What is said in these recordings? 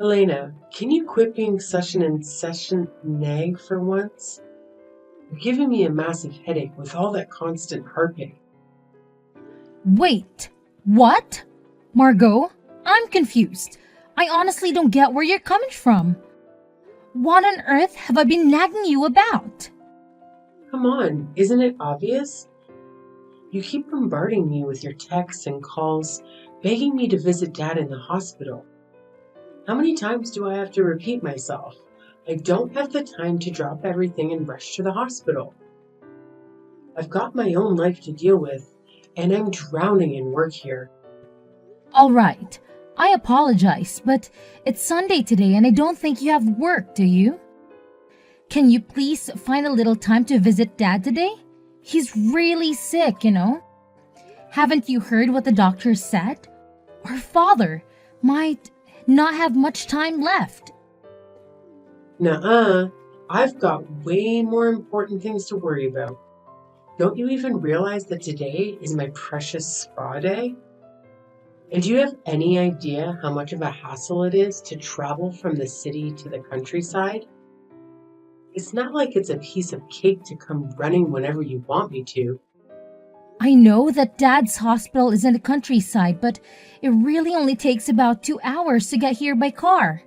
Elena, can you quit being such an incessant nag for once? You're giving me a massive headache with all that constant harping. Wait, what? Margot, I'm confused. I honestly don't get where you're coming from. What on earth have I been nagging you about? Come on, isn't it obvious? You keep bombarding me with your texts and calls, begging me to visit Dad in the hospital. How many times do I have to repeat myself? I don't have the time to drop everything and rush to the hospital. I've got my own life to deal with, and I'm drowning in work here. All right, I apologize, but it's Sunday today and I don't think you have work, do you? Can you please find a little time to visit Dad today? He's really sick. Haven't you heard what the doctor said? Our father might not have much time left. Nuh-uh, I've got way more important things to worry about. Don't you even realize that today is my precious spa day? And do you have any idea how much of a hassle it is to travel from the city to the countryside? It's not like it's a piece of cake to come running whenever you want me to. I know that Dad's hospital is in the countryside, but it really only takes about 2 hours to get here by car.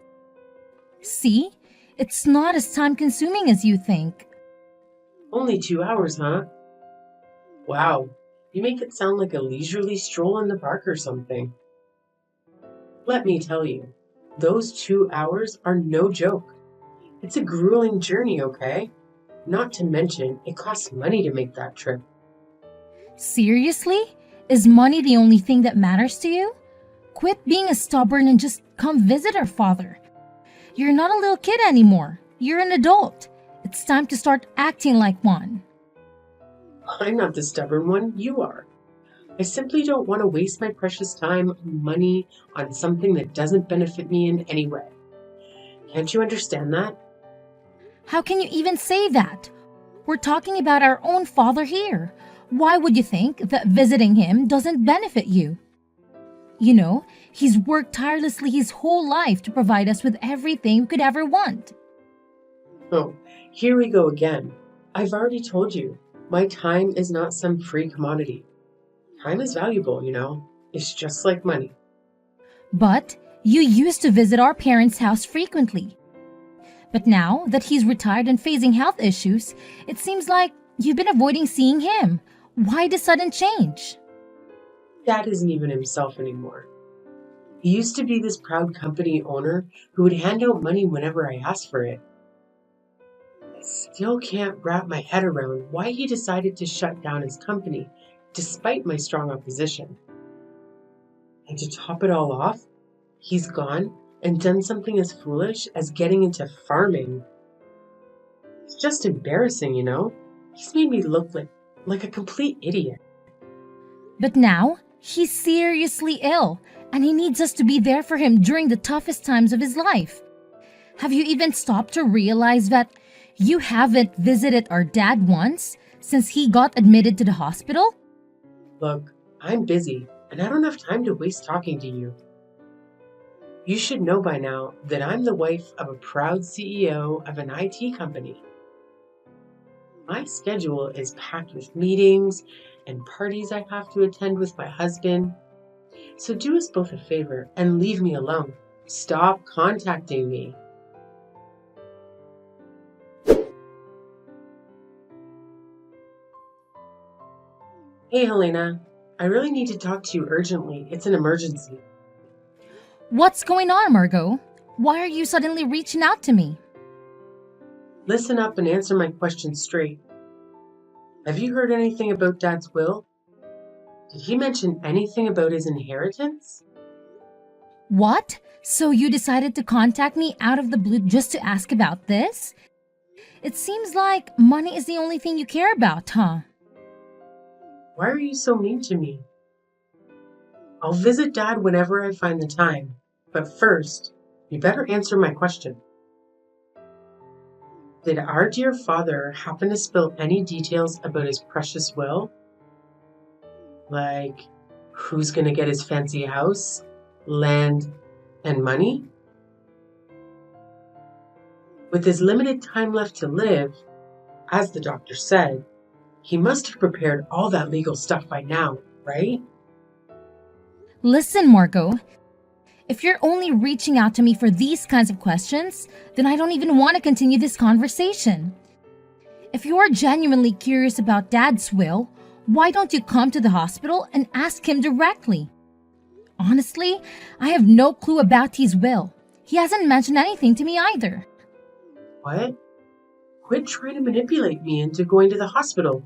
See? It's not as time consuming as you think. Only 2 hours, huh? Wow, you make it sound like a leisurely stroll in the park or something. Let me tell you, those 2 hours are no joke. It's a grueling journey, okay? Not to mention, it costs money to make that trip. Seriously? Is money the only thing that matters to you? Quit being a stubborn and just come visit our father. You're not a little kid anymore. You're an adult. It's time to start acting like one. I'm not the stubborn one, you are. I simply don't want to waste my precious time and money on something that doesn't benefit me in any way. Can't you understand that? How can you even say that? We're talking about our own father here. Why would you think that visiting him doesn't benefit you? He's worked tirelessly his whole life to provide us with everything we could ever want. Oh, here we go again. I've already told you, my time is not some free commodity. Time is valuable. It's just like money. But you used to visit our parents' house frequently. But now that he's retired and facing health issues, it seems like you've been avoiding seeing him. Why the sudden change? Dad isn't even himself anymore. He used to be this proud company owner who would hand out money whenever I asked for it. I still can't wrap my head around why he decided to shut down his company, despite my strong opposition. And to top it all off, he's gone and done something as foolish as getting into farming. It's just embarrassing. He's made me look like a complete idiot. But now, he's seriously ill, and he needs us to be there for him during the toughest times of his life. Have you even stopped to realize that you haven't visited our dad once since he got admitted to the hospital? Look, I'm busy, and I don't have time to waste talking to you. You should know by now that I'm the wife of a proud CEO of an IT company. My schedule is packed with meetings and parties I have to attend with my husband. So do us both a favor and leave me alone. Stop contacting me. Hey, Helena. I really need to talk to you urgently. It's an emergency. What's going on, Margot? Why are you suddenly reaching out to me? Listen up and answer my question straight. Have you heard anything about Dad's will? Did he mention anything about his inheritance? What? So you decided to contact me out of the blue just to ask about this? It seems like money is the only thing you care about, huh? Why are you so mean to me? I'll visit Dad whenever I find the time. But first, you better answer my question. Did our dear father happen to spill any details about his precious will? Like, who's going to get his fancy house, land, and money? With his limited time left to live, as the doctor said, he must have prepared all that legal stuff by now, right? Listen, Margot, if you're only reaching out to me for these kinds of questions, then I don't even want to continue this conversation. If you're genuinely curious about Dad's will, why don't you come to the hospital and ask him directly? Honestly, I have no clue about his will. He hasn't mentioned anything to me either. What? Quit trying to manipulate me into going to the hospital.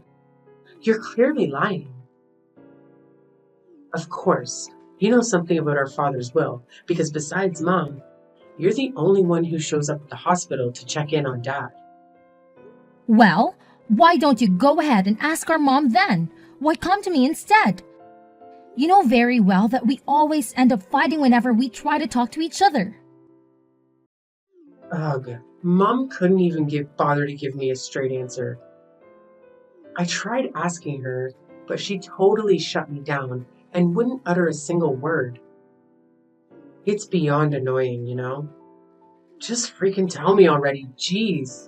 You're clearly lying. Of course, you know something about our father's will, because besides Mom, you're the only one who shows up at the hospital to check in on Dad. Well, why don't you go ahead and ask our mom then? Why come to me instead? You know very well that we always end up fighting whenever we try to talk to each other. Ugh, Mom couldn't even bother to give me a straight answer. I tried asking her, but she totally shut me down and wouldn't utter a single word. It's beyond annoying, you know? Just freaking tell me already, jeez.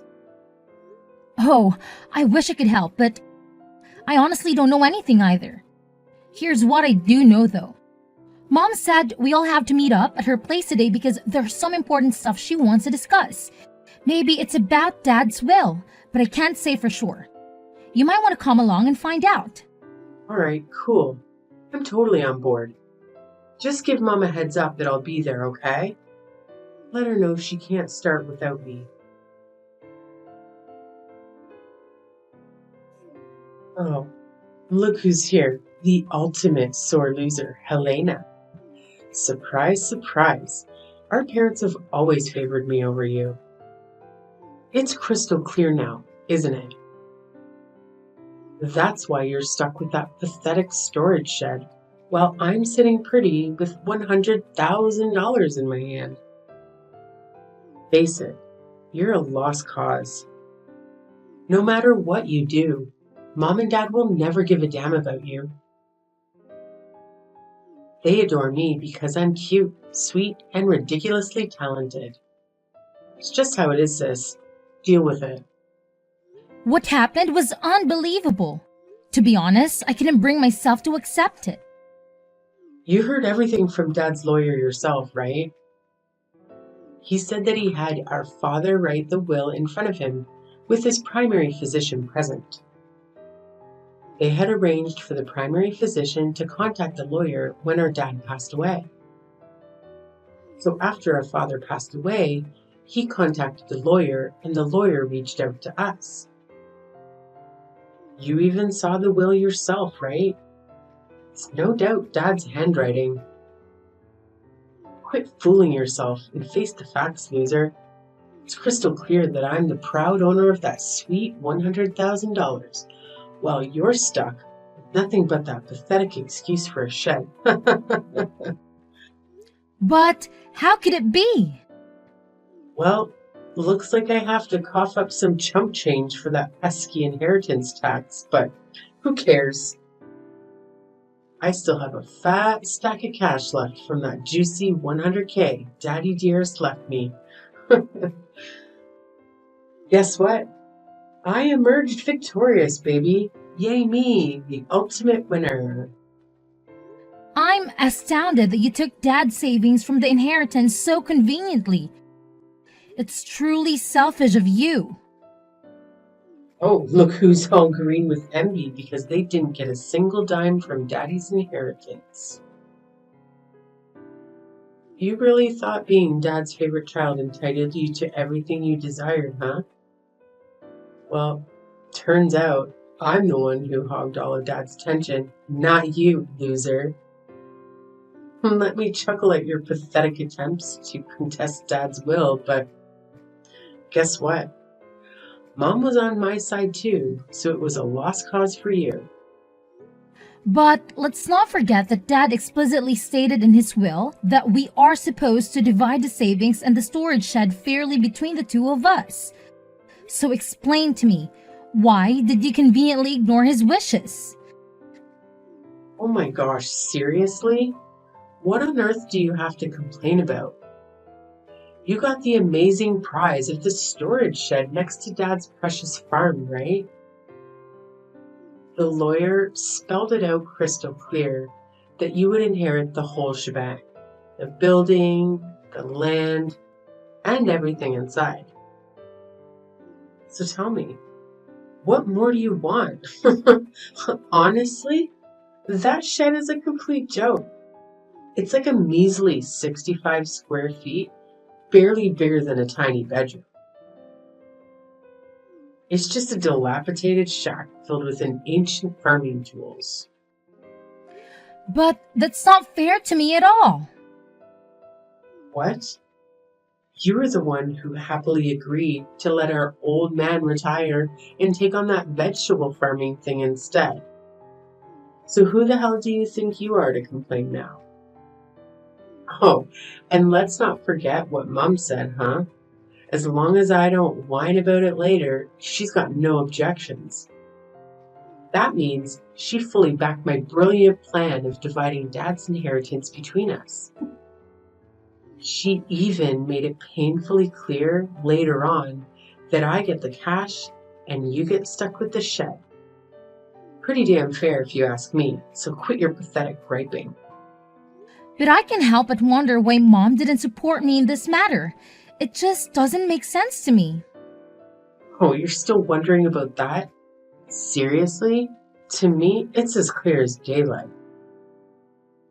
Oh, I wish I could help, but I honestly don't know anything either. Here's what I do know though. Mom said we all have to meet up at her place today because there's some important stuff she wants to discuss. Maybe it's about Dad's will, but I can't say for sure. You might want to come along and find out. Alright, cool. I'm totally on board. Just give Mom a heads up that I'll be there, okay? Let her know she can't start without me. Oh, look who's here. The ultimate sore loser, Helena. Surprise, surprise. Our parents have always favored me over you. It's crystal clear now, isn't it? That's why you're stuck with that pathetic storage shed, while I'm sitting pretty with $100,000 in my hand. Face it, you're a lost cause. No matter what you do, Mom and Dad will never give a damn about you. They adore me because I'm cute, sweet, and ridiculously talented. It's just how it is, sis. Deal with it. What happened was unbelievable. To be honest, I couldn't bring myself to accept it. You heard everything from Dad's lawyer yourself, right? He said that he had our father write the will in front of him, with his primary physician present. They had arranged for the primary physician to contact the lawyer when our dad passed away. So after our father passed away, he contacted the lawyer and the lawyer reached out to us. You even saw the will yourself, right? It's no doubt Dad's handwriting. Quit fooling yourself and face the facts, loser. It's crystal clear that I'm the proud owner of that sweet $100,000, while you're stuck with nothing but that pathetic excuse for a shed. But how could it be? Well, looks like I have to cough up some chump change for that pesky inheritance tax, but who cares? I still have a fat stack of cash left from that juicy $100K Daddy Dearest left me. Guess what? I emerged victorious, baby. Yay me, the ultimate winner. I'm astounded that you took Dad's savings from the inheritance so conveniently. It's truly selfish of you. Oh, look who's all green with envy because they didn't get a single dime from Daddy's inheritance. You really thought being Dad's favorite child entitled you to everything you desired, huh? Well, turns out I'm the one who hogged all of Dad's attention, not you, loser. Let me chuckle at your pathetic attempts to contest Dad's will, but guess what? Mom was on my side too, so it was a lost cause for you. But let's not forget that Dad explicitly stated in his will that we are supposed to divide the savings and the storage shed fairly between the two of us. So explain to me, why did you conveniently ignore his wishes? Oh my gosh, seriously? What on earth do you have to complain about? You got the amazing prize of the storage shed next to Dad's precious farm, right? The lawyer spelled it out crystal clear that you would inherit the whole shebang, the building, the land, and everything inside. So tell me, what more do you want? Honestly, that shed is a complete joke. It's like a measly 65 square feet, barely bigger than a tiny bedroom. It's just a dilapidated shack filled with ancient farming tools. But that's not fair to me at all. What? You were the one who happily agreed to let our old man retire and take on that vegetable farming thing instead. So who the hell do you think you are to complain now? Oh, and let's not forget what Mum said, huh? As long as I don't whine about it later, she's got no objections. That means she fully backed my brilliant plan of dividing Dad's inheritance between us. She even made it painfully clear later on that I get the cash and you get stuck with the shed. Pretty damn fair if you ask me, so quit your pathetic griping. But I can't help but wonder why Mom didn't support me in this matter. It just doesn't make sense to me. Oh, you're still wondering about that? Seriously? To me, it's as clear as daylight.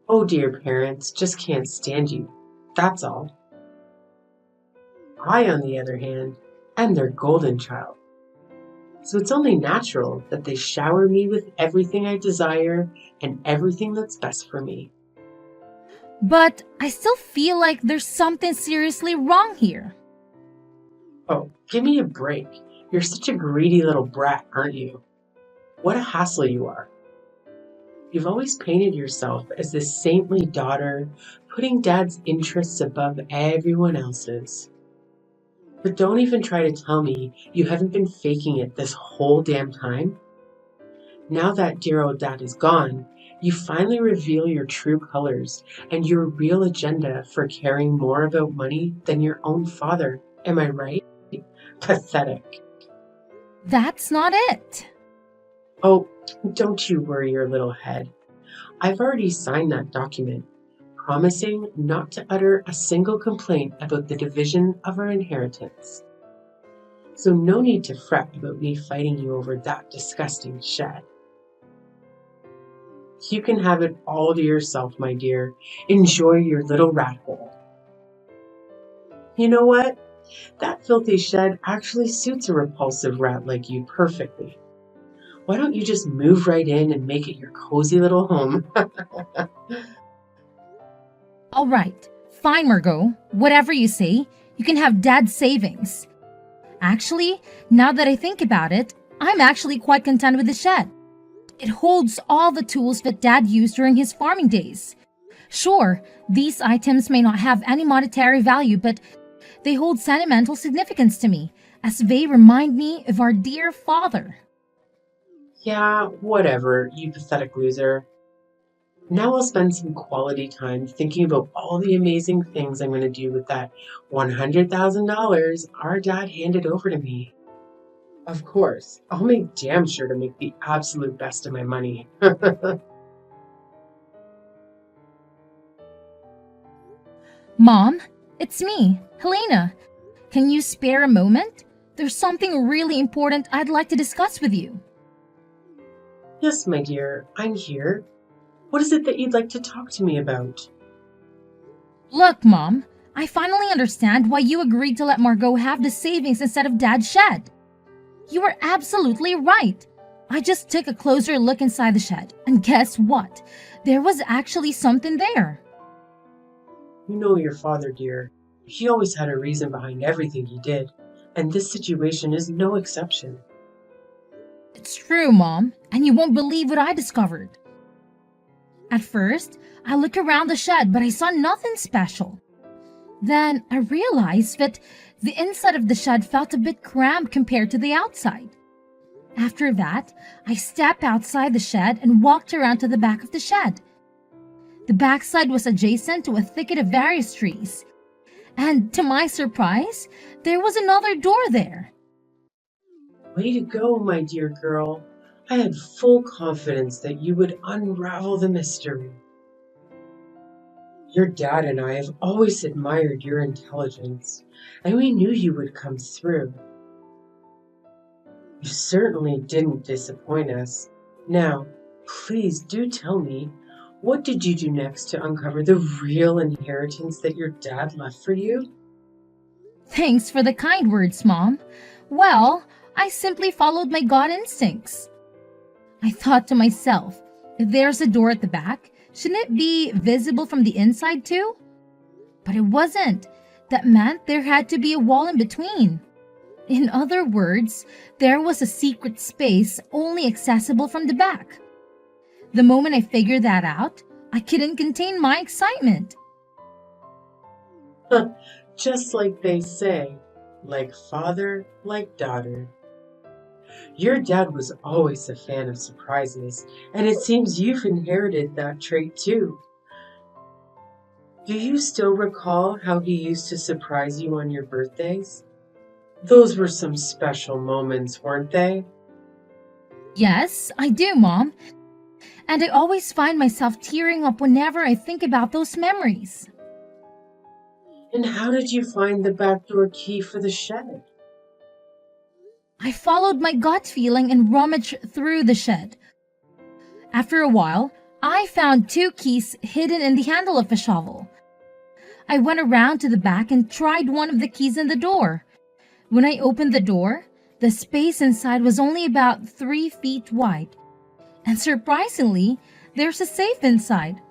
Oh dear parents, just can't stand you. That's all. I, on the other hand, am their golden child. So it's only natural that they shower me with everything I desire and everything that's best for me. But I still feel like there's something seriously wrong here. Oh, give me a break. You're such a greedy little brat, aren't you? What a hassle you are. You've always painted yourself as this saintly daughter, putting Dad's interests above everyone else's. But don't even try to tell me you haven't been faking it this whole damn time. Now that dear old Dad is gone, you finally reveal your true colors and your real agenda for caring more about money than your own father. Am I right? Pathetic. That's not it. Oh, don't you worry your little head. I've already signed that document, promising not to utter a single complaint about the division of our inheritance. So no need to fret about me fighting you over that disgusting shed. You can have it all to yourself, my dear. Enjoy your little rat hole. You know what? That filthy shed actually suits a repulsive rat like you perfectly. Why don't you just move right in and make it your cozy little home? All right, fine, Margot. Whatever you say, you can have Dad's savings. Actually, now that I think about it, I'm actually quite content with the shed. It holds all the tools that Dad used during his farming days. Sure, these items may not have any monetary value, but they hold sentimental significance to me, as they remind me of our dear father. Yeah, whatever, you pathetic loser. Now I'll spend some quality time thinking about all the amazing things I'm going to do with that $100,000 our dad handed over to me. Of course, I'll make damn sure to make the absolute best of my money. Mom, it's me, Helena. Can you spare a moment? There's something really important I'd like to discuss with you. Yes, my dear, I'm here. What is it that you'd like to talk to me about? Look, Mom, I finally understand why you agreed to let Margot have the savings instead of Dad's shed. You were absolutely right. I just took a closer look inside the shed, and guess what? There was actually something there. You know your father, dear. He always had a reason behind everything he did, and this situation is no exception. It's true, Mom, and you won't believe what I discovered. At first, I looked around the shed, but I saw nothing special. Then I realized that the inside of the shed felt a bit cramped compared to the outside. After that, I stepped outside the shed and walked around to the back of the shed. The backside was adjacent to a thicket of various trees, And to my surprise, there was another door there. Way to go, my dear girl. I had full confidence that you would unravel the mystery. Your dad and I have always admired your intelligence, and we knew you would come through. You certainly didn't disappoint us. Now, please do tell me, what did you do next to uncover the real inheritance that your dad left for you? Thanks for the kind words, Mom. Well, I simply followed my gut instincts. I thought to myself, if there's a door at the back, shouldn't it be visible from the inside too? But it wasn't. That meant there had to be a wall in between. In other words, there was a secret space only accessible from the back. The moment I figured that out, I couldn't contain my excitement. Just like they say, like father, like daughter. Your dad was always a fan of surprises, and it seems you've inherited that trait too. Do you still recall how he used to surprise you on your birthdays? Those were some special moments, weren't they? Yes, I do, Mom. And I always find myself tearing up whenever I think about those memories. And how did you find the back door key for the shed? I followed my gut feeling and rummaged through the shed. After a while, I found 2 keys hidden in the handle of a shovel. I went around to the back and tried one of the keys in the door. When I opened the door, the space inside was only about 3 feet wide. And surprisingly, there's a safe inside.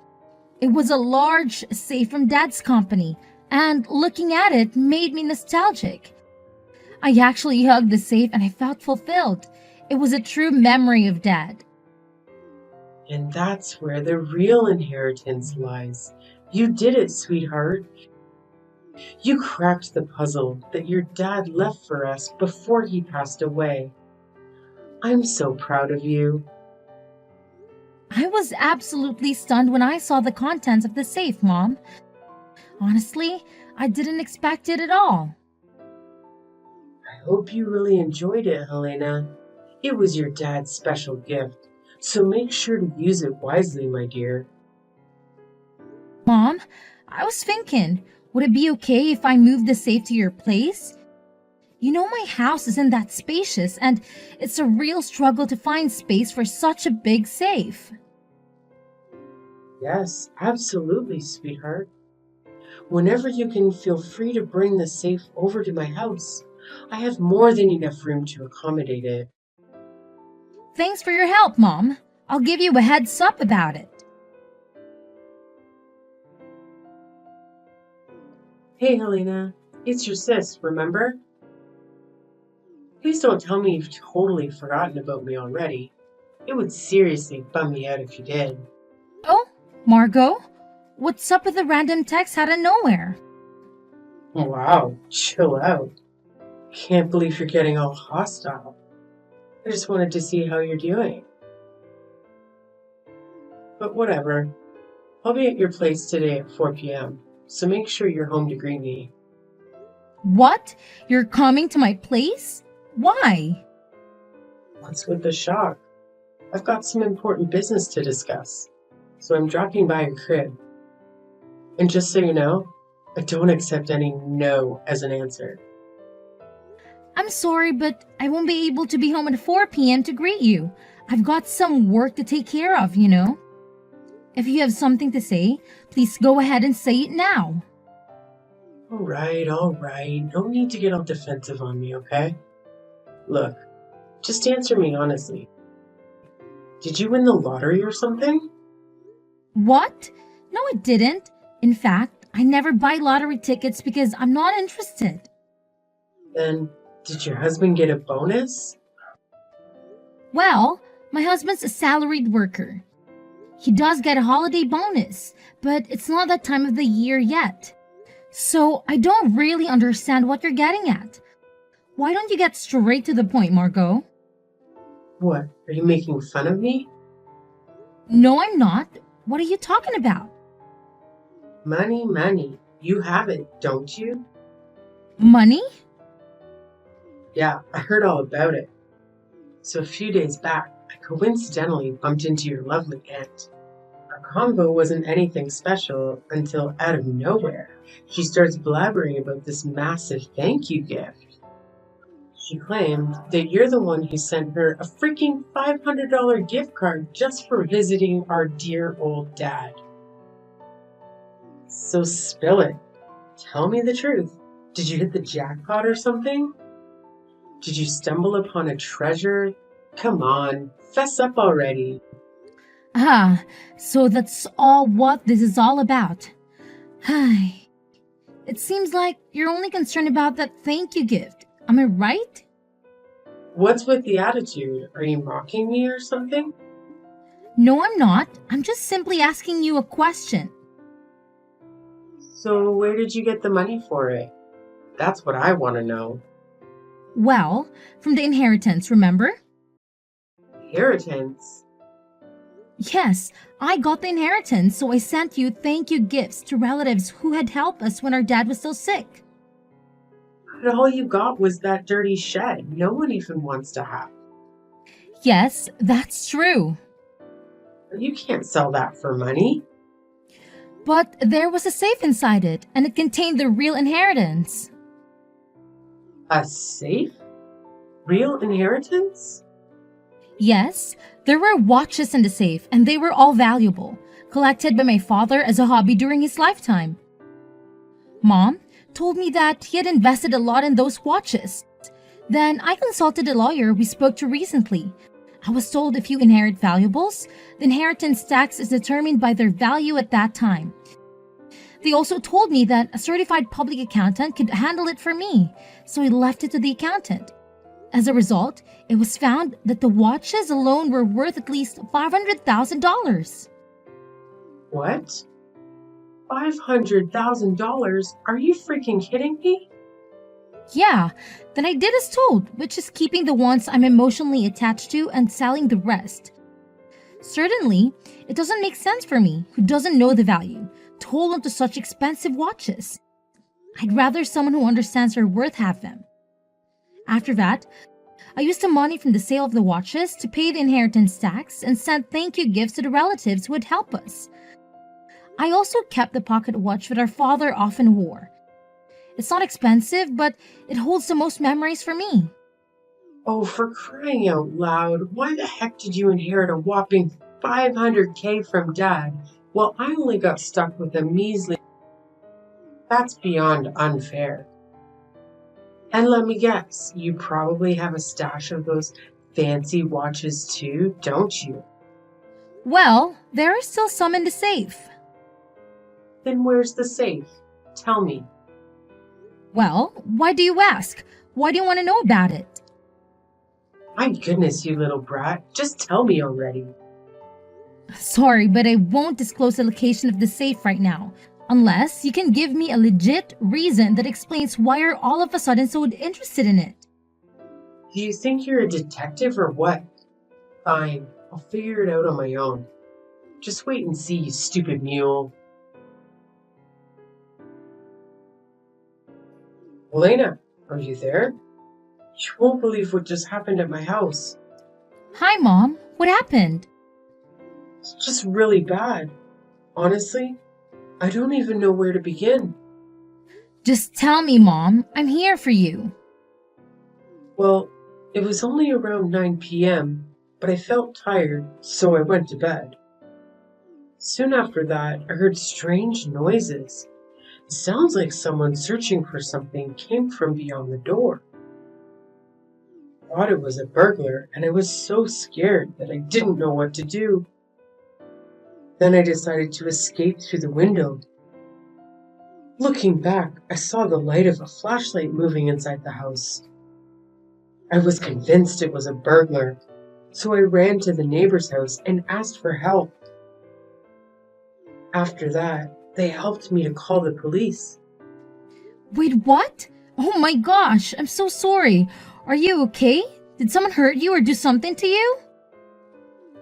It was a large safe from Dad's company, and looking at it made me nostalgic. I actually hugged the safe and I felt fulfilled. It was a true memory of Dad. And that's where the real inheritance lies. You did it, sweetheart. You cracked the puzzle that your dad left for us before he passed away. I'm so proud of you. I was absolutely stunned when I saw the contents of the safe, Mom. Honestly, I didn't expect it at all. I hope you really enjoyed it, Helena. It was your dad's special gift, so make sure to use it wisely, my dear. Mom, I was thinking, would it be okay if I moved the safe to your place? You know, my house isn't that spacious, and it's a real struggle to find space for such a big safe. Yes, absolutely, sweetheart. Whenever you can, feel free to bring the safe over to my house. I have more than enough room to accommodate it. Thanks for your help, Mom. I'll give you a heads up about it. Hey, Helena, it's your sis, remember? Please don't tell me you've totally forgotten about me already. It would seriously bum me out if you did. Oh, Margot? What's up with the random text out of nowhere? Wow, chill out. Can't believe you're getting all hostile. I just wanted to see how you're doing. But whatever. I'll be at your place today at 4 p.m., so make sure you're home to greet me. What? You're coming to my place? Why? What's with the shock? I've got some important business to discuss, so I'm dropping by your crib. And just so you know, I don't accept any no as an answer. I'm sorry, but I won't be able to be home at 4 p.m. to greet you. I've got some work to take care of, you know. If you have something to say, please go ahead and say it now. All right. No need to get all defensive on me, okay? Look, just answer me honestly. Did you win the lottery or something? What? No, I didn't. In fact, I never buy lottery tickets because I'm not interested. Then, did your husband get a bonus? Well, my husband's a salaried worker. He does get a holiday bonus, but it's not that time of the year yet. So I don't really understand what you're getting at. Why don't you get straight to the point, Margot? What, are you making fun of me? No, I'm not. What are you talking about? Money. You have it, don't you? Money? Yeah, I heard all about it. So a few days back, I coincidentally bumped into your lovely aunt. Our convo wasn't anything special until out of nowhere, she starts blabbering about this massive thank you gift. She claimed that you're the one who sent her a freaking $500 gift card just for visiting our dear old dad. So spill it. Tell me the truth. Did you hit the jackpot or something? Did you stumble upon a treasure? Come on, fess up already. Ah, so that's all what this is all about. Hi. It seems like you're only concerned about that thank you gift. Am I right? What's with the attitude? Are you mocking me or something? No, I'm not. I'm just simply asking you a question. So where did you get the money for it? That's what I want to know. Well, from the inheritance, remember? Inheritance? Yes, I got the inheritance, so I sent you thank you gifts to relatives who had helped us when our dad was still sick. But all you got was that dirty shed no one even wants to have. Yes, that's true. You can't sell that for money. But there was a safe inside it, and it contained the real inheritance. A safe? Real inheritance? Yes, there were watches in the safe, and they were all valuable, collected by my father as a hobby during his lifetime. Mom told me that he had invested a lot in those watches. Then I consulted a lawyer we spoke to recently. I was told if you inherit valuables, the inheritance tax is determined by their value at that time. They also told me that a certified public accountant could handle it for me, so he left it to the accountant. As a result, it was found that the watches alone were worth at least $500,000. What? $500,000? Are you freaking kidding me? Yeah, then I did as told, which is keeping the ones I'm emotionally attached to and selling the rest. Certainly, it doesn't make sense for me, who doesn't know the value, to hold on to such expensive watches. I'd rather someone who understands their worth have them. After that, I used the money from the sale of the watches to pay the inheritance tax and sent thank you gifts to the relatives who would help us. I also kept the pocket watch that our father often wore. It's not expensive, but it holds the most memories for me. Oh, for crying out loud, why the heck did you inherit a whopping $500K from Dad? Well, I only got stuck with a measly. That's beyond unfair. And let me guess, you probably have a stash of those fancy watches too, don't you? Well, there are still some in the safe. Then where's the safe? Tell me. Well, why do you ask? Why do you want to know about it? My goodness, you little brat, just tell me already. Sorry, but I won't disclose the location of the safe right now, unless you can give me a legit reason that explains why you're all of a sudden so interested in it. Do you think you're a detective or what? Fine, I'll figure it out on my own. Just wait and see, you stupid mule. Elena, are you there? You won't believe what just happened at my house. Hi, Mom. What happened? It's just really bad. Honestly, I don't even know where to begin. Just tell me, Mom. I'm here for you. Well, it was only around 9 p.m., but I felt tired, so I went to bed. Soon after that, I heard strange noises. It sounds like someone searching for something came from beyond the door. I thought it was a burglar, and I was so scared that I didn't know what to do. Then I decided to escape through the window. Looking back, I saw the light of a flashlight moving inside the house. I was convinced it was a burglar, so I ran to the neighbor's house and asked for help. After that, they helped me to call the police. Wait, what? Oh my gosh, I'm so sorry. Are you okay? Did someone hurt you or do something to you?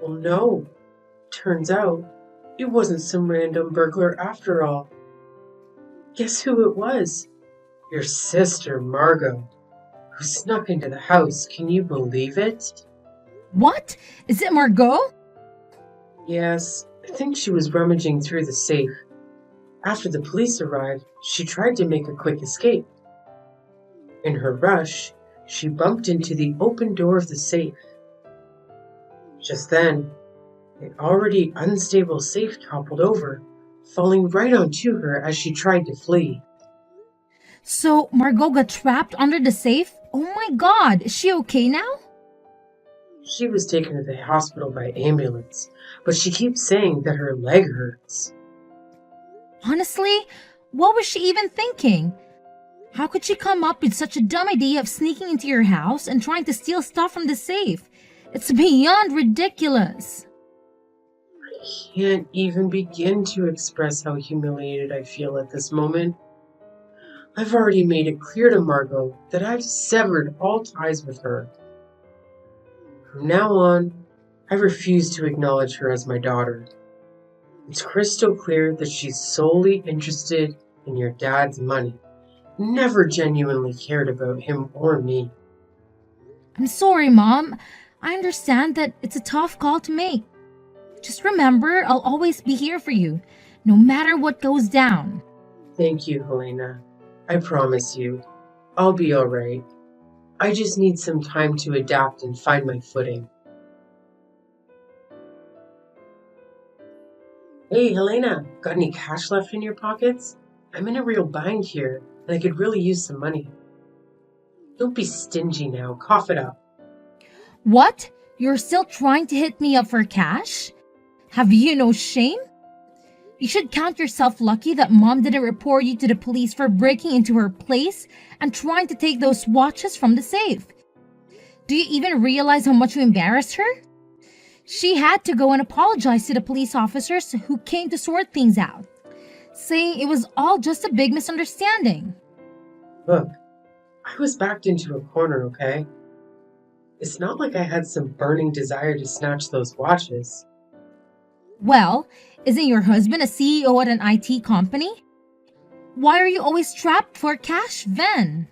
Well, no. Turns out, it wasn't some random burglar after all. Guess who it was? Your sister, Margot, who snuck into the house. Can you believe it? What? Is it Margot? Yes, I think she was rummaging through the safe. After the police arrived, she tried to make a quick escape. In her rush, she bumped into the open door of the safe. Just then, the already unstable safe toppled over, falling right onto her as she tried to flee. So Margot got trapped under the safe? Oh my god, is she okay now? She was taken to the hospital by ambulance, but she keeps saying that her leg hurts. Honestly, what was she even thinking? How could she come up with such a dumb idea of sneaking into your house and trying to steal stuff from the safe? It's beyond ridiculous. I can't even begin to express how humiliated I feel at this moment. I've already made it clear to Margot that I've severed all ties with her. From now on, I refuse to acknowledge her as my daughter. It's crystal clear that she's solely interested in your dad's money, never genuinely cared about him or me. I'm sorry, Mom. I understand that it's a tough call to make. Just remember, I'll always be here for you, no matter what goes down. Thank you, Helena. I promise you, I'll be all right. I just need some time to adapt and find my footing. Hey, Helena, got any cash left in your pockets? I'm in a real bind here, and I could really use some money. Don't be stingy now, cough it up. What? You're still trying to hit me up for cash? Have you no shame? You should count yourself lucky that Mom didn't report you to the police for breaking into her place and trying to take those watches from the safe. Do you even realize how much you embarrassed her? She had to go and apologize to the police officers who came to sort things out, saying it was all just a big misunderstanding. Look, I was backed into a corner, okay? It's not like I had some burning desire to snatch those watches. Well, isn't your husband a CEO at an IT company? Why are you always trapped for cash then?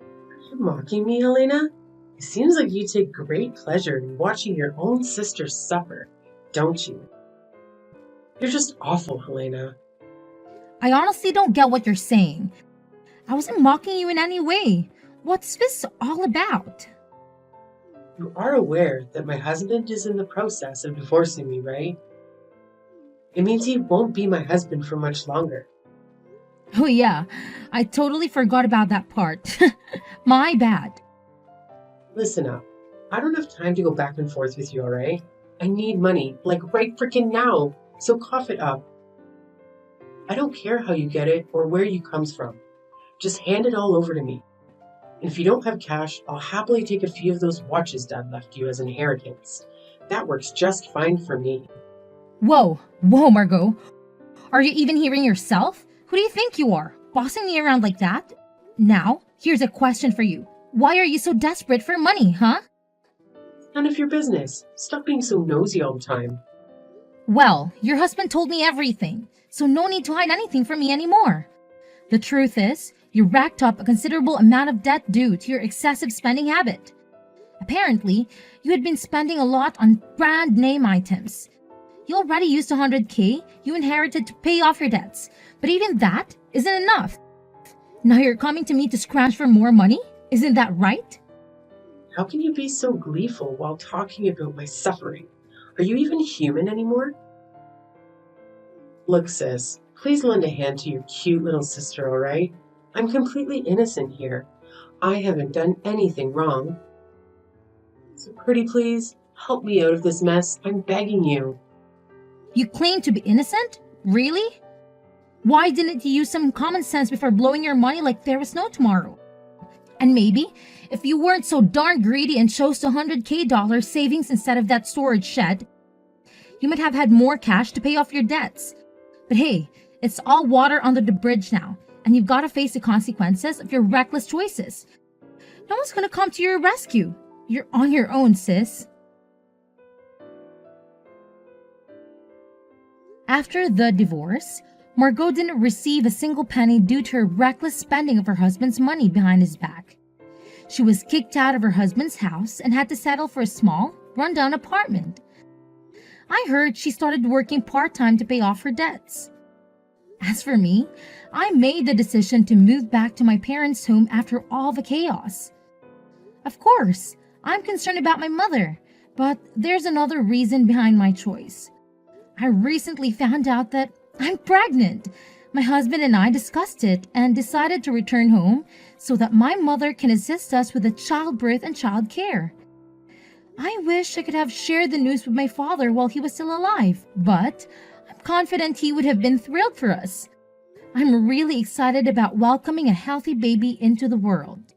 Are you mocking me, Helena? It seems like you take great pleasure in watching your own sister suffer, don't you? You're just awful, Helena. I honestly don't get what you're saying. I wasn't mocking you in any way. What's this all about? You are aware that my husband is in the process of divorcing me, right? It means he won't be my husband for much longer. Oh yeah, I totally forgot about that part. My bad. Listen up. I don't have time to go back and forth with you, alright? I need money, like right freaking now, so cough it up. I don't care how you get it or where you comes from. Just hand it all over to me. And if you don't have cash, I'll happily take a few of those watches Dad left you as inheritance. That works just fine for me. Whoa, Margot. Are you even hearing yourself? Who do you think you are? Bossing me around like that? Now, here's a question for you. Why are you so desperate for money, huh? None of your business. Stop being so nosy all the time. Well, your husband told me everything, so no need to hide anything from me anymore. The truth is, you racked up a considerable amount of debt due to your excessive spending habit. Apparently, you had been spending a lot on brand name items. You already used 100K you inherited to pay off your debts, but even that isn't enough. Now you're coming to me to scratch for more money? Isn't that right? How can you be so gleeful while talking about my suffering? Are you even human anymore? Look, sis, please lend a hand to your cute little sister, alright? I'm completely innocent here. I haven't done anything wrong. So pretty please, help me out of this mess. I'm begging you. You claim to be innocent? Really? Why didn't you use some common sense before blowing your money like there was no tomorrow? And maybe, if you weren't so darn greedy and chose the $100K savings instead of that storage shed, you might have had more cash to pay off your debts. But hey, it's all water under the bridge now, and you've got to face the consequences of your reckless choices. No one's gonna come to your rescue. You're on your own, sis. After the divorce, Margot didn't receive a single penny due to her reckless spending of her husband's money behind his back. She was kicked out of her husband's house and had to settle for a small, rundown apartment. I heard she started working part-time to pay off her debts. As for me, I made the decision to move back to my parents' home after all the chaos. Of course, I'm concerned about my mother, but there's another reason behind my choice. I recently found out that I'm pregnant. My husband and I discussed it and decided to return home so that my mother can assist us with the childbirth and child care. I wish I could have shared the news with my father while he was still alive, but I'm confident he would have been thrilled for us. I'm really excited about welcoming a healthy baby into the world.